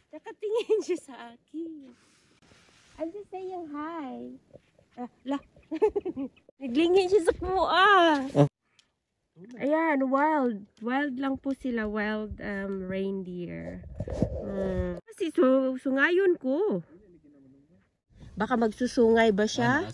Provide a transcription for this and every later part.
Nakatingin siya sa akin. I'm just saying hi. Lah. Naglingi siya sa kuha. Ayan, wild. Wild lang po sila. Wild reindeer. Kasi sungayon ko. Baka magsusungay ba siya?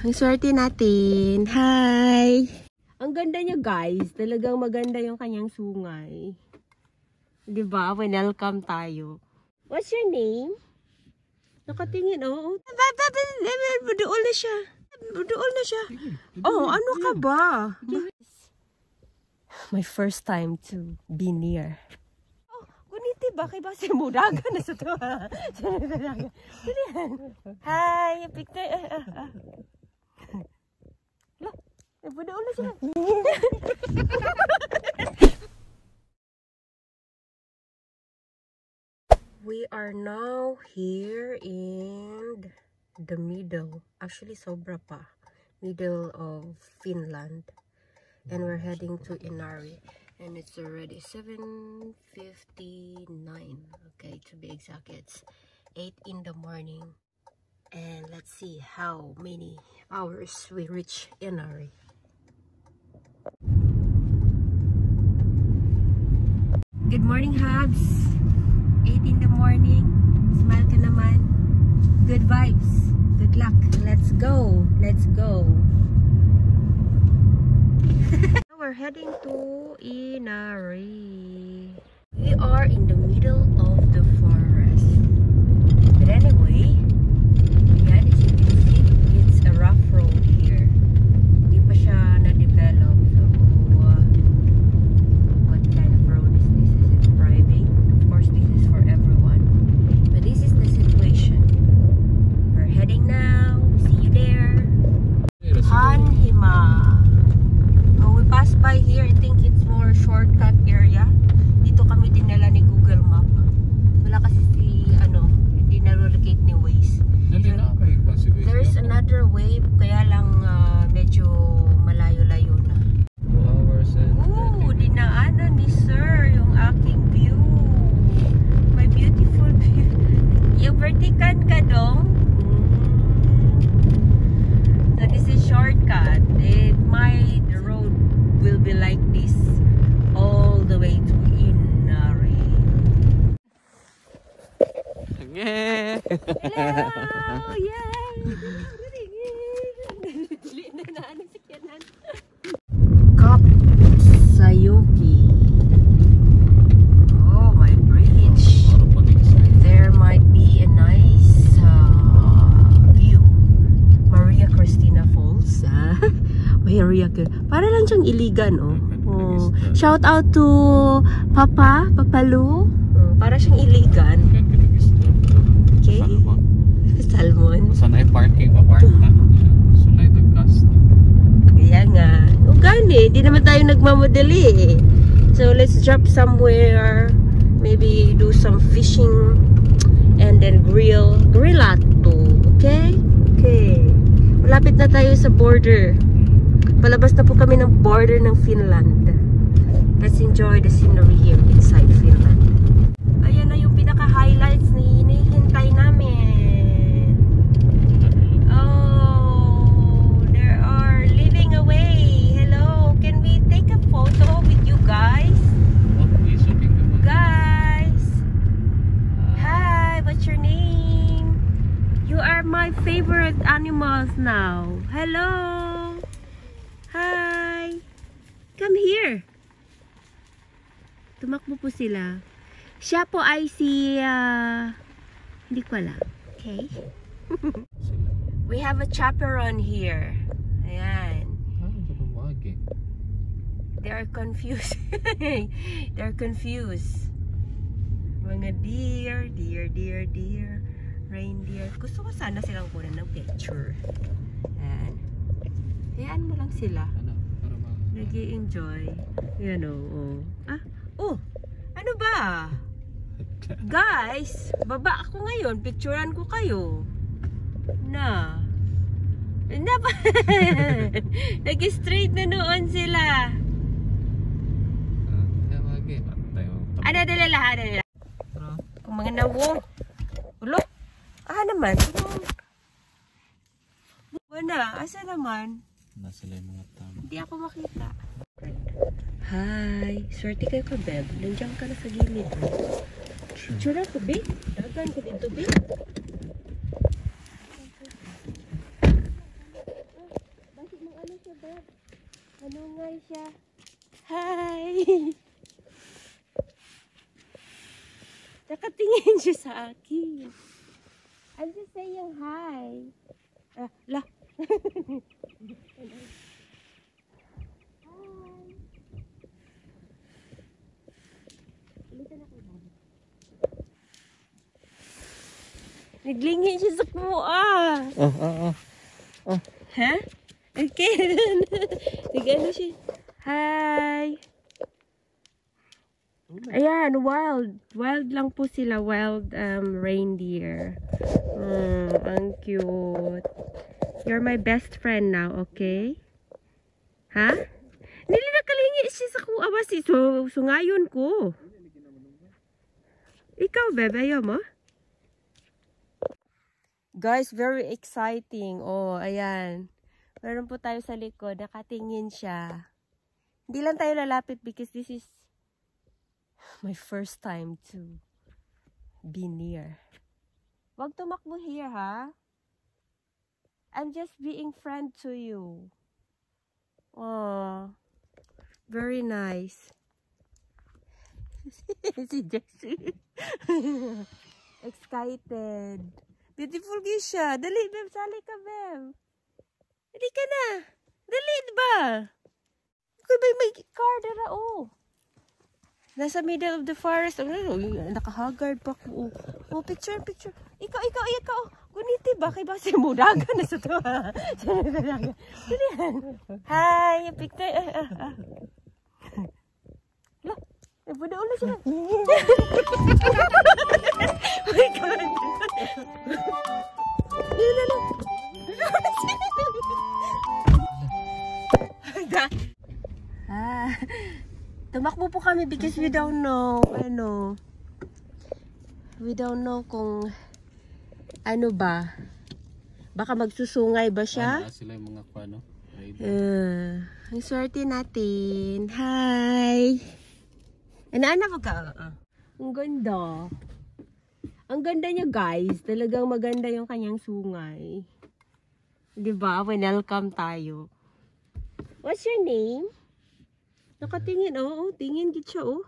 Ang swerte natin. Hi! Ang ganda niya guys. Talagang maganda yung kanyang sungay. Diba? Welcome tayo. What's your name? Nakatingin, oh. Buduol na siya. Buduol na siya. Oh, ano ka ba? My first time to be near. Oh, kuniti ba? Kay base mo daga na sa to. Hi, picture. Lah, buduol na siya. We are now here in the middle, actually sobra pa, middle of Finland, and we're heading to Inari, and it's already 7:59. Okay, to be exact, it's 8 in the morning, and let's see how many hours we reach Inari. Good morning, Habs. 8 in the morning. Smile ka naman. Good vibes. Good luck. Let's go. Let's go. We're heading to Inari. We are in the middle of the forest. But anyway, yan, as you can see, it's a rough road here. Hindi pa siya na-develop. So, what kind of road is this? Is it private? Of course, this is for everyone. But this is the situation. We're heading now. See you there. Hanhima. Oh, we passed by here. I think it's more shortcut area. Dito kami dinala ni Google Map. Wala kasi hindi na-relocate ni Waze. There's another way, kaya lang medyo malayo-layo na. 2 hours and 30 minutes. Dinaanan ni Sir yung aking view. My beautiful view. Yung vertican ka dong. So this is shortcut. The road will be like this all the way to Inari. Yeah. Hello! Yay! Kapsayuki. Oh, my bridge. There might be a nice view. Maria Cristina Falls. Maria, para lang siyang iligan, oh. Oh. Shout out to Papa Lu. Para siyang iligan. Okay? Salmon. Sanay parking pa park na. Sanay the cost. Kaya nga. O gani, di naman tayo nagmamadali eh. So let's drop somewhere. Maybe do some fishing. And then grillato. Okay? Okay. Malapit na tayo sa border. Palabas na po kami ng border ng Finland. Let's enjoy the scenery here inside Finland. Ayan na yung pinaka-highlights na hinihintay namin. Oh, they are living away. Hello, can we take a photo with you guys? Guys, hi, what's your name? You are my favorite animals now. Hello. Hi. Come here. Tumakbo po sila. Siya po ay si hindi ko alam. Okay. We have a chaperone here. Ayan. They are confused. They're confused. Mga deer, reindeer. Gusto ko sana silang kunan ng picture. Ayan. Ayan mo lang sila. Nag-i-enjoy. Yan o. Oh! Ano ba? Guys, baba ako ngayon. Picturean ko kayo. Na ba? Nag-straight na noon sila. Ano dala kung mga nawo. Ulo. Naman. Wala. Asa naman? Nasa yung mga tao. Hindi ako makita. Hi. Swerte kayo ka, Beb. Nandiyan ka na sa gilid. Tsura ko, Beb. Dagan ko dito, Beb. Bakit mong ano siya, Beb? Ano nga siya? Hi! Nakatingin siya sa akin. I'm just saying hi. La. Naglingi siya sa kuha. Ha? Okay. Nag-ano siya. Hi. Ayan, wild. Wild lang po sila. Wild reindeer. Ang cute. You're my best friend now, okay? Ha? Nili nakalingi siya sa kuha ba si sungayon ko. Ikaw, bebe, ayaw mo? Guys, very exciting. Oh, ayan. Meron po tayo sa likod. Nakatingin siya. Hindi lang tayo lalapit because this is my first time to be near. Wag tumakbo here, ha? I'm just being friend to you. Oh, very nice. Si Jessie. Excited. Beautiful siya. Dali, Beb. Sali ka, Beb. Dali ka na. Dali, diba? Okay, may car dara, oh. Nasa middle of the forest. Nakahagard pa ko. Oh, picture. Ikaw. Guniti ba? Kay base mo. Dagan na sa to. Hi, picture. Buda ulo siya. Oh my God. Tumakbo po kami because we don't know, we don't know kung ano ba. Baka magsusungay ba siya? Sila yung mga kwano. Ang swerte natin. Hi! Ano ba ka? Ang ganda. Ang ganda niya, guys. Talagang maganda yung kanyang sungay. Diba? Welcome tayo. What's your name? Nakatingin, oh. Tingin git siya, oh.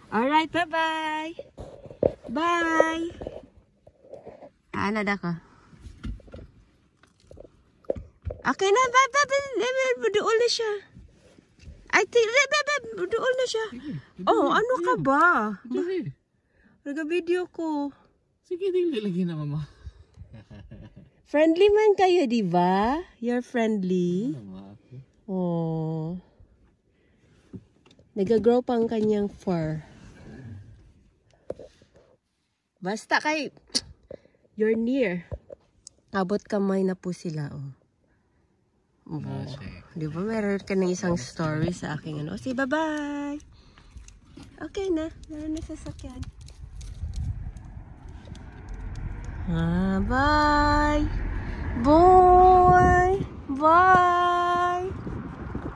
Alright, bye-bye. Bye! Nada ka? Okay na, bye-bye. Doon na siya. I think, doon na siya. Oh, ano ka ba? Nag-video ko. Sige, dili lagi na, mama. Friendly man kayo, di ba? You're friendly. Oh. Nag-grow pa ang kanyang fur. Basta kay you're near. Abot kamay na po sila, oh. Di ba meron ka ng isang story sa aking ano? Sige, bye-bye! Okay na. Meron na sasakyan. Bye! Boy! Bye!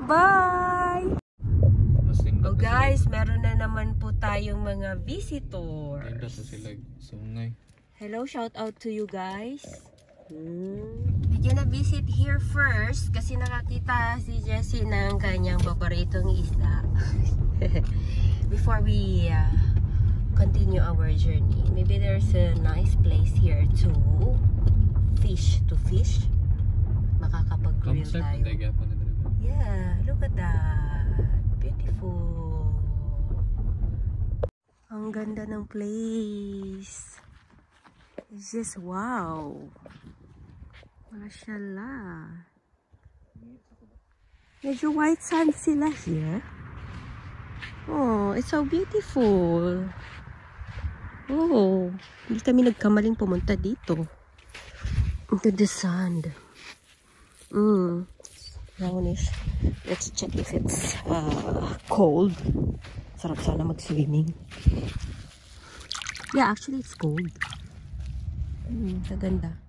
Bye! Oh guys, meron na naman po tayong mga visitors. Hello, shout out to you guys. Medyo na-visit here first kasi nakakita si Jessie ng kanyang paboritong isda. Before we continue our journey, maybe there's a nice place here to fish. Makakapag-grill tayo. Yeah, look at that. Beautiful. Ang ganda ng place. It's just wow. Mashallah. Medyo white sand sila here. Oh, it's so beautiful. Oh, hindi kami nagkamaling pumunta dito. Into the sand. brownish. Let's check if it's cold. Sarap sana mag-swimming. Yeah, actually it's cold. Kaganda.